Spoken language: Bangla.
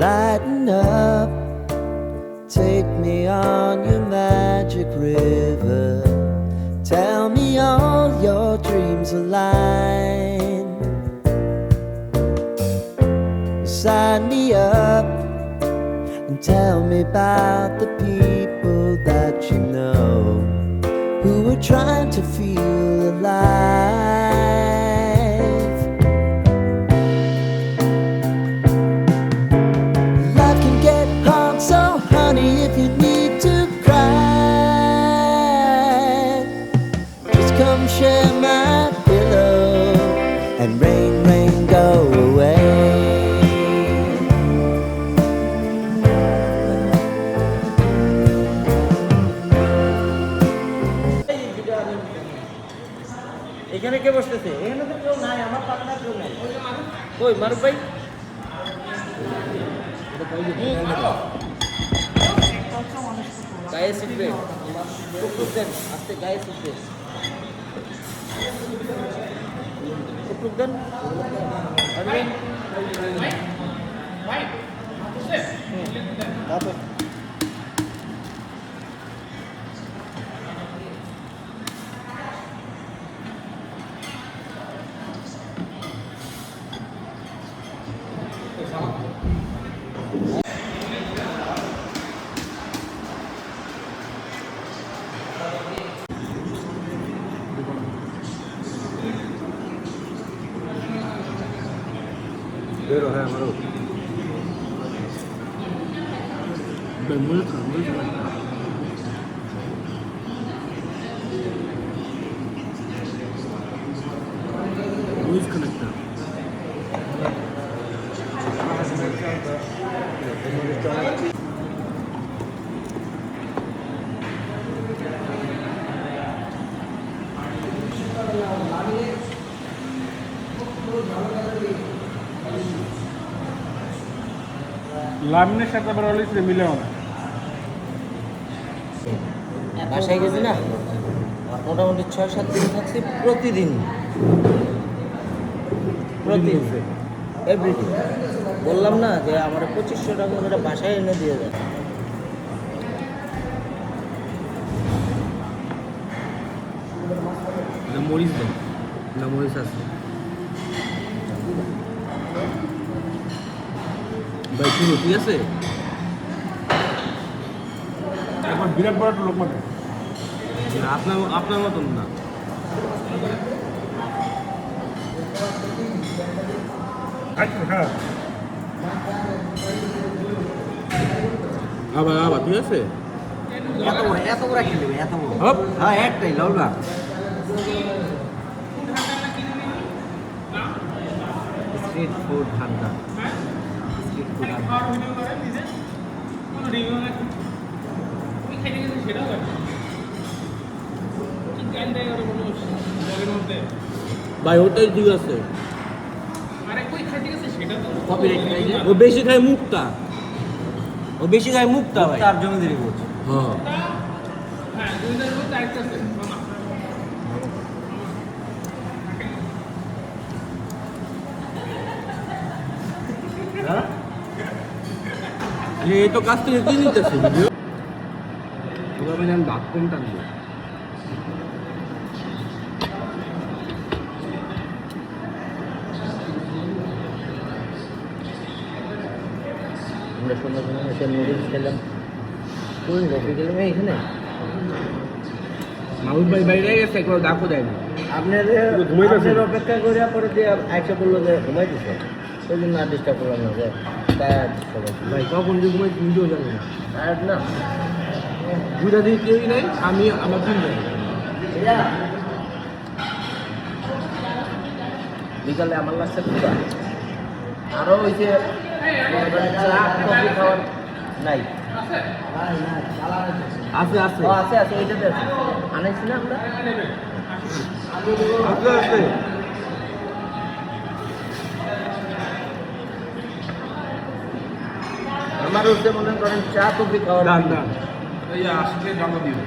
Lighten up, take me on your magic river. Tell me all your dreams align. Sign me up and tell me about the people that you know who are trying to feel alive. Life can get hard, so honey, if you need to cry, just come share my pillow and rain, rain, go away. এখানে কে বসতেছে? এখানে তো কেউ নাই, আমার পার্টনার কেউ নাই। কই মারুফ ভাই? গায়ে শিখবে, টুকটুক দেন, আস্তে গায়ে শিখবে, টুকটুক দেন, আসবেন। Pero है हमारा मुल्क कनेक्टर লামিনের সাথে আবার অলিসে মিলেও না। বাসায় গেছি না, মোটামুটি 6-7 দিন থাকছি, প্রতিদিন এভরিডে। বললাম না যে আমার 2500 টাকা করে বাসায় এনে দিয়ে যায়। মরিচ দেন না, মরিচ আছে ভাই, শুনো ঠিক আছে। এখন বিরাট বড় লোক মানে আপনার আপনার মতন না। আবার আবার ঠিক আছে। এত করে খেলে এত বড়, হ্যাঁ একটাই লাউলা। স্ট্রিট ফুড ঠান্ডা, স্ট্রিট ফুড ভাই ওটাই ঠিক আছে। ও বেশি খায় মুক্তা, ও বেশি খায় মুক্তা ভাই, তার জন্য দেরি করছে। হ্যাঁ এই তো কাছ থেকে কি নিতেছে ভিডিও ওভাবে আমি দাঁত কম টানবো। আমরা সুন্দর সুন্দর এসে নুডলস খেলাম, কোন কফি খেলাম এইখানে। মাহবুব ভাই বাইরে গেছে, একবার ডাকও দেয়নি। আপনার অপেক্ষা করে পরে দিয়ে আইসা বললো যে ঘুমাই দিচ্ছে, ওই জন্য আর ডিস্টার্ব করলাম না। যে টায়ার্ড সবাই ভাই কখন যে ঘুমাই নিজেও জানি না। টায়ার্ড না, দুইটা দিন কেউই নাই, আমি আমার দিন যাই। বিকালে আমার লাগছে পুরা, আরও ওই যে চা কফি খাওয়ার নাই। আছে আছে ও আছে আছে, ওইটাতে আছে, আনাইছি না আমরা। আছে আছে। আমার হচ্ছে মনে করেন চা কফি খাওয়ার ডান ডান এই আসলে জন্মদিন।